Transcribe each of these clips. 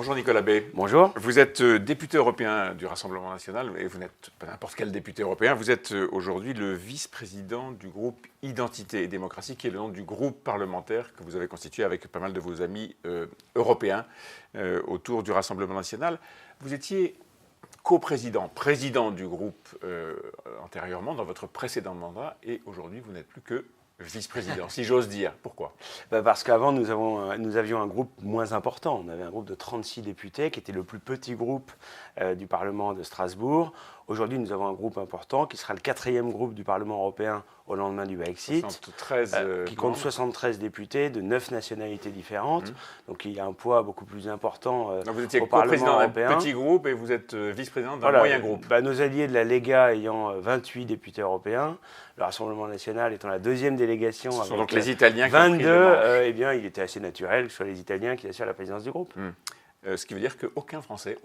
Bonjour Nicolas Bay. Bonjour. Vous êtes député européen du Rassemblement national, et vous n'êtes pas n'importe quel député européen. Vous êtes aujourd'hui le vice-président du groupe Identité et Démocratie, qui est le nom du groupe parlementaire que vous avez constitué avec pas mal de vos amis européens autour du Rassemblement national. Vous étiez président du groupe antérieurement, dans votre précédent mandat, et aujourd'hui vous n'êtes plus que vice-président, si j'ose dire. Pourquoi ? Parce qu'avant, nous avions un groupe moins important. On avait un groupe de 36 députés, qui était le plus petit groupe du Parlement de Strasbourg. Aujourd'hui, nous avons un groupe important, qui sera le 4e groupe du Parlement européen au lendemain du Brexit, 73, qui compte 73 députés de 9 nationalités différentes. Donc il y a un poids beaucoup plus important Donc vous étiez au Parlement européen. D'un petit groupe et vous êtes vice-président d'un moyen groupe. Nos alliés de la Lega ayant 28 députés européens, le Rassemblement national étant la deuxième délégation. Ce sont donc les Italiens qui 22, ont pris le eh bien, il était assez naturel que ce soit les Italiens qui assurent la présidence du groupe. Ce qui veut dire qu'aucun Français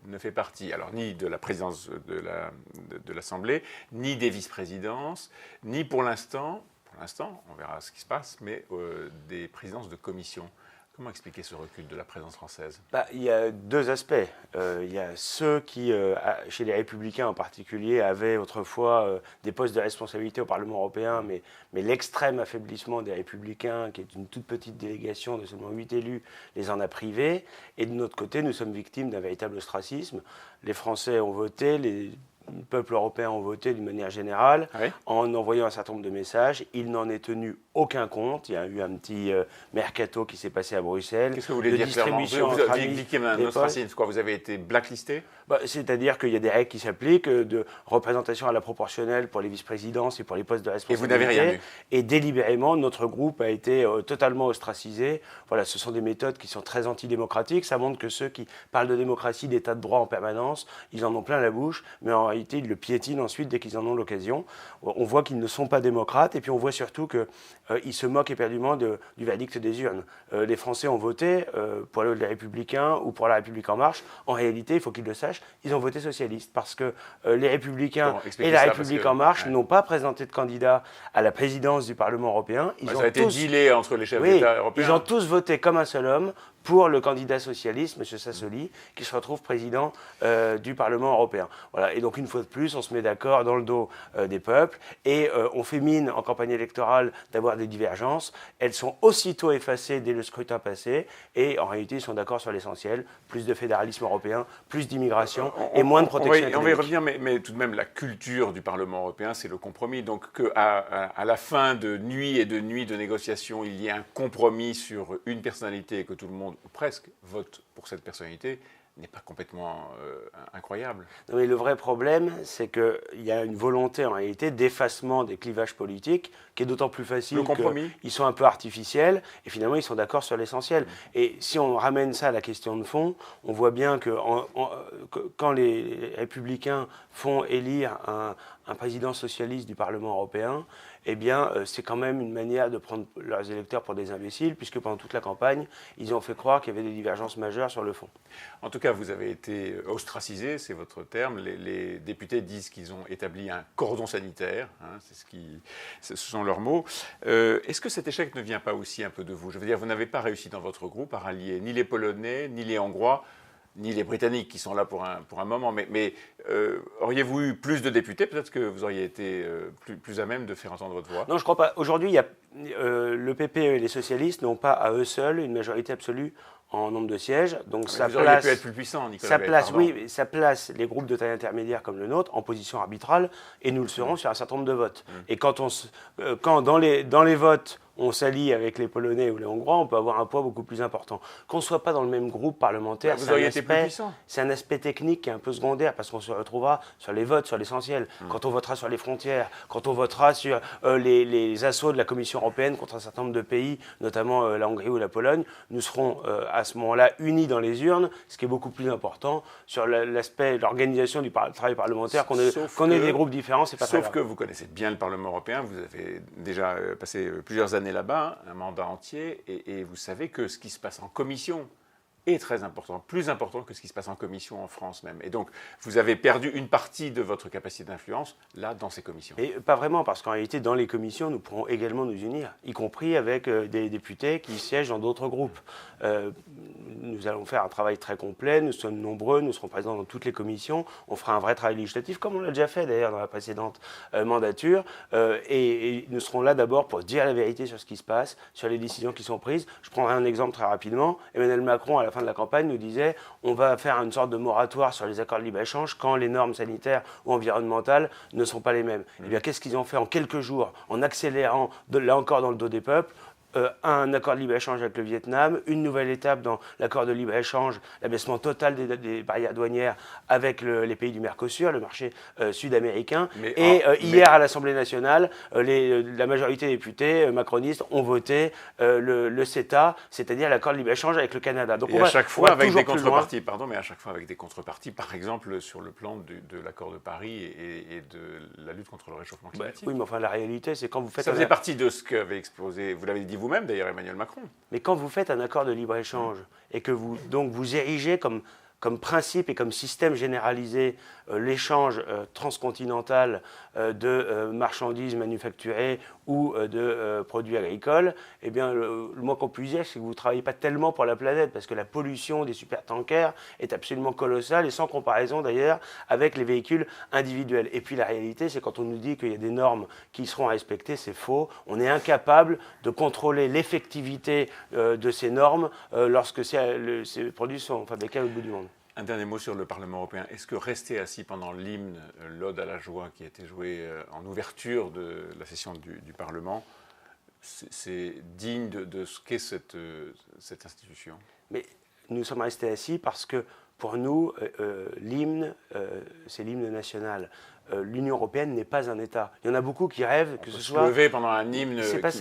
ne fait partie, alors ni de la présidence de l'Assemblée, ni des vice-présidences, ni pour l'instant, on verra ce qui se passe, mais des présidences de commission. Comment expliquer ce recul de la présence française ? Il y a deux aspects. Il y a ceux qui, chez les Républicains en particulier, avaient autrefois des postes de responsabilité au Parlement européen, mais l'extrême affaiblissement des Républicains, qui est une toute petite délégation de seulement 8 élus, les en a privés. Et de notre côté, nous sommes victimes d'un véritable ostracisme. Les Français ont voté, les peuples européens ont voté d'une manière générale, en envoyant un certain nombre de messages. Il n'en est tenu aucun compte. Il y a eu un petit mercato qui s'est passé à Bruxelles. Qu'est-ce que vous voulez dire clairement ? Vous avez expliqué un ostracisme, quoi ? Vous avez été blacklisté ? C'est-à-dire qu'il y a des règles qui s'appliquent, de représentation à la proportionnelle pour les vice-présidences et pour les postes de responsabilité. Et vous n'avez rien eu ? Et délibérément, notre groupe a été totalement ostracisé. Voilà, ce sont des méthodes qui sont très antidémocratiques. Ça montre que ceux qui parlent de démocratie, d'état de droit en permanence, ils en ont plein la bouche, mais en réalité, ils le piétinent ensuite dès qu'ils en ont l'occasion. On voit qu'ils ne sont pas démocrates, et puis on voit surtout qu'ils se moquent éperdument du verdict des urnes. Les Français ont voté pour les Républicains ou pour la République en marche. En réalité, il faut qu'ils le sachent, ils ont voté socialiste, parce que les Républicains et la République en marche n'ont pas présenté de candidat à la présidence du Parlement européen. Ça a été dealé entre les chefs d'État européens. Ils ont tous voté comme un seul homme pour le candidat socialiste, M. Sassoli, qui se retrouve président du Parlement européen. Voilà. Et donc, une fois de plus, on se met d'accord dans le dos des peuples et on fait mine en campagne électorale d'avoir des divergences. Elles sont aussitôt effacées dès le scrutin passé et en réalité, ils sont d'accord sur l'essentiel. Plus de fédéralisme européen, plus d'immigration et moins de protection économique. On va y revenir, mais tout de même, la culture du Parlement européen, c'est le compromis. Donc, qu'à la fin de nuit de négociations, il y ait un compromis sur une personnalité et que tout le monde, ou presque, vote pour cette personnalité, n'est pas complètement incroyable. Non, mais le vrai problème, c'est qu'il y a une volonté en réalité d'effacement des clivages politiques qui est d'autant plus facile qu'ils sont un peu artificiels et finalement ils sont d'accord sur l'essentiel. Et si on ramène ça à la question de fond, on voit bien que quand les Républicains font élire un président socialiste du Parlement européen, eh bien, c'est quand même une manière de prendre leurs électeurs pour des imbéciles, puisque pendant toute la campagne, ils ont fait croire qu'il y avait des divergences majeures sur le fond. En tout cas, vous avez été ostracisé, c'est votre terme. Les députés disent qu'ils ont établi un cordon sanitaire, ce sont leurs mots. Est-ce que cet échec ne vient pas aussi un peu de vous ? Je veux dire, vous n'avez pas réussi dans votre groupe à rallier ni les Polonais, ni les Hongrois, ni les Britanniques qui sont là pour un moment, mais auriez-vous eu plus de députés ? Peut-être que vous auriez été plus à même de faire entendre votre voix. Non, je ne crois pas. Aujourd'hui, le PPE et les socialistes n'ont pas à eux seuls une majorité absolue en nombre de sièges. Donc vous auriez pu être plus puissant, Nicolas Bay. Ça place les groupes de taille intermédiaire comme le nôtre en position arbitrale, et nous le serons sur un certain nombre de votes. Et quand dans les votes, on s'allie avec les Polonais ou les Hongrois, on peut avoir un poids beaucoup plus important. Qu'on ne soit pas dans le même groupe parlementaire, vous auriez été plus puissant. C'est un aspect technique qui est un peu secondaire, parce qu'on se retrouvera sur les votes, sur l'essentiel. Quand on votera sur les frontières, quand on votera sur les assauts de la Commission européenne contre un certain nombre de pays, notamment la Hongrie ou la Pologne, nous serons à ce moment-là unis dans les urnes, ce qui est beaucoup plus important. Sur l'aspect de l'organisation du travail parlementaire, qu'on ait des groupes différents, c'est pas très grave. Sauf que vous connaissez bien le Parlement européen, vous avez déjà passé plusieurs années là-bas, un mandat entier, et vous savez que ce qui se passe en commission est très important, plus important que ce qui se passe en commission en France même. Et donc, vous avez perdu une partie de votre capacité d'influence, là, dans ces commissions. Et pas vraiment, parce qu'en réalité, dans les commissions, nous pourrons également nous unir, y compris avec des députés qui siègent dans d'autres groupes. Nous allons faire un travail très complet, nous sommes nombreux, nous serons présents dans toutes les commissions, on fera un vrai travail législatif, comme on l'a déjà fait d'ailleurs dans la précédente mandature, et nous serons là d'abord pour dire la vérité sur ce qui se passe, sur les décisions qui sont prises. Je prendrai un exemple très rapidement. Emmanuel Macron, à la fin de la campagne, nous disait on va faire une sorte de moratoire sur les accords de libre-échange quand les normes sanitaires ou environnementales ne sont pas les mêmes. Eh bien, qu'est-ce qu'ils ont fait en quelques jours, en accélérant, là encore dans le dos des peuples, un accord de libre-échange avec le Vietnam, une nouvelle étape dans l'accord de libre-échange, l'abaissement total des barrières douanières avec les pays du Mercosur, le marché sud-américain. Hier, à l'Assemblée nationale, la majorité des députés macronistes ont voté le CETA, c'est-à-dire l'accord de libre-échange avec le Canada. Donc à chaque fois avec des contreparties, mais à chaque fois avec des contreparties, par exemple sur le plan de l'accord de Paris et de la lutte contre le réchauffement climatique. Oui, mais enfin la réalité, c'est quand vous faites... Ça faisait partie de ce qu'avait exposé, vous l'avez dit vous-même d'ailleurs, Emmanuel Macron. Mais quand vous faites un accord de libre-échange et que vous érigez comme principe et comme système généralisé l'échange transcontinental de marchandises manufacturées ou de produits agricoles, eh bien, le moins qu'on puisse dire, c'est que vous ne travaillez pas tellement pour la planète, parce que la pollution des supertankers est absolument colossale, et sans comparaison d'ailleurs avec les véhicules individuels. Et puis la réalité, c'est quand on nous dit qu'il y a des normes qui seront à respecter, c'est faux. On est incapable de contrôler l'effectivité de ces normes lorsque ces produits sont fabriqués à l'autre bout du monde. Un dernier mot sur le Parlement européen. Est-ce que rester assis pendant l'hymne, l'Ode à la joie qui a été joué en ouverture de la session du Parlement, c'est digne de ce qu'est cette institution? Mais nous sommes restés assis parce que pour nous, l'hymne, c'est l'hymne national. L'Union européenne n'est pas un État. Il y en a beaucoup qui rêvent que ce soit... se lever pendant un hymne qui est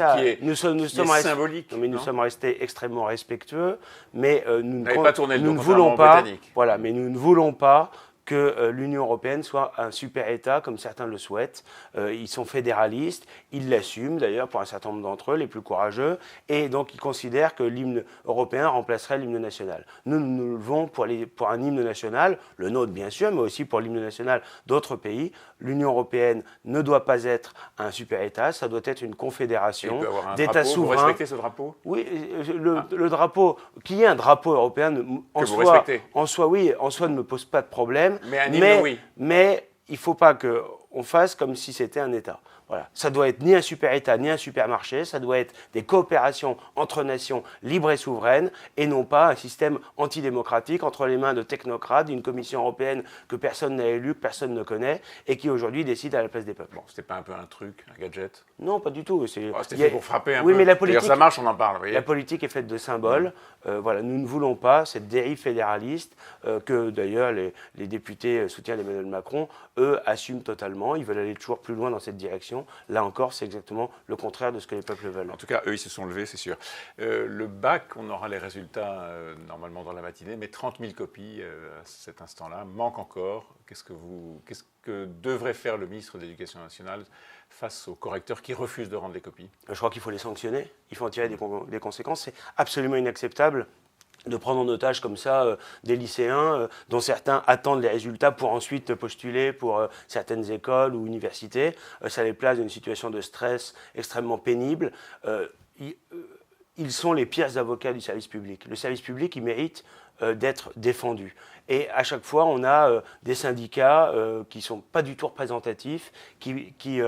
symbolique. Non, mais nous sommes restés extrêmement respectueux, mais nous ne voulons pas... Voilà, mais nous ne voulons pas que l'Union européenne soit un super État, comme certains le souhaitent. Ils sont fédéralistes, ils l'assument d'ailleurs pour un certain nombre d'entre eux, les plus courageux, et donc ils considèrent que l'hymne européen remplacerait l'hymne national. Nous nous levons pour un hymne national, le nôtre bien sûr, mais aussi pour l'hymne national d'autres pays. L'Union européenne ne doit pas être un super État, ça doit être une confédération d'États souverains. Vous respectez ce drapeau? Oui, le drapeau, qu'il y ait un drapeau européen, en soi, oui, en soi ne me pose pas de problème. Mais un hymne, oui. Mais il ne faut pas qu'on fasse comme si c'était un État. Voilà. Ça doit être ni un super-État, ni un supermarché, ça doit être des coopérations entre nations libres et souveraines, et non pas un système antidémocratique entre les mains de technocrates, d'une Commission européenne que personne n'a élue, que personne ne connaît, et qui aujourd'hui décide à la place des peuples. Bon, c'était pas un peu un truc, un gadget? Non, pas du tout. C'était fait pour frapper un peu. Oui, mais la politique, ça marche, on en parle. Vous voyez. La politique est faite de symboles. Voilà, nous ne voulons pas cette dérive fédéraliste que d'ailleurs les députés soutiens d'Emmanuel Macron, eux, assument totalement. Ils veulent aller toujours plus loin dans cette direction. Là encore, c'est exactement le contraire de ce que les peuples veulent. En tout cas, eux, ils se sont levés, c'est sûr. Le bac, on aura les résultats normalement dans la matinée, mais 30 000 copies à cet instant-là manquent encore. Qu'est-ce que devrait faire le ministre de l'Éducation nationale face aux correcteurs qui refusent de rendre les copies? Je crois qu'il faut les sanctionner. Il faut en tirer des conséquences. C'est absolument inacceptable de prendre en otage comme ça des lycéens dont certains attendent les résultats pour ensuite postuler pour certaines écoles ou universités. Ça les place dans une situation de stress extrêmement pénible. Ils sont les pires avocats du service public. Le service public, il mérite d'être défendu. Et à chaque fois, on a des syndicats qui ne sont pas du tout représentatifs, qui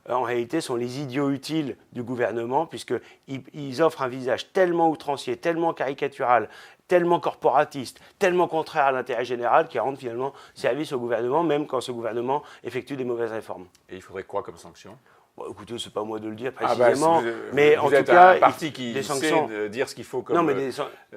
en réalité sont les idiots utiles du gouvernement, puisqu'ils offrent un visage tellement outrancier, tellement caricatural, tellement corporatiste, tellement contraire à l'intérêt général, qui rendent finalement service au gouvernement, même quand ce gouvernement effectue des mauvaises réformes. Et il faudrait quoi comme sanction? Bon, écoutez, c'est pas à moi de le dire précisément, mais en tout cas, un parti qui des sait sanctions. dire ce qu'il faut comme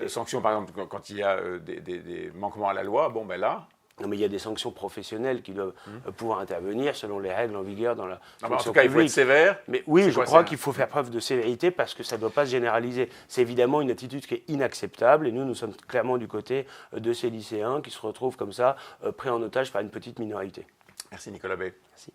sanctions, par exemple, quand il y a des manquements à la loi, bon ben là... Non, mais il y a des sanctions professionnelles qui doivent pouvoir intervenir selon les règles en vigueur dans la fonction publique. En tout cas, il faut être sévère. Mais oui, je crois qu'il faut faire preuve de sévérité parce que ça ne doit pas se généraliser. C'est évidemment une attitude qui est inacceptable et nous sommes clairement du côté de ces lycéens qui se retrouvent comme ça, pris en otage par une petite minorité. Merci Nicolas Bay. Merci.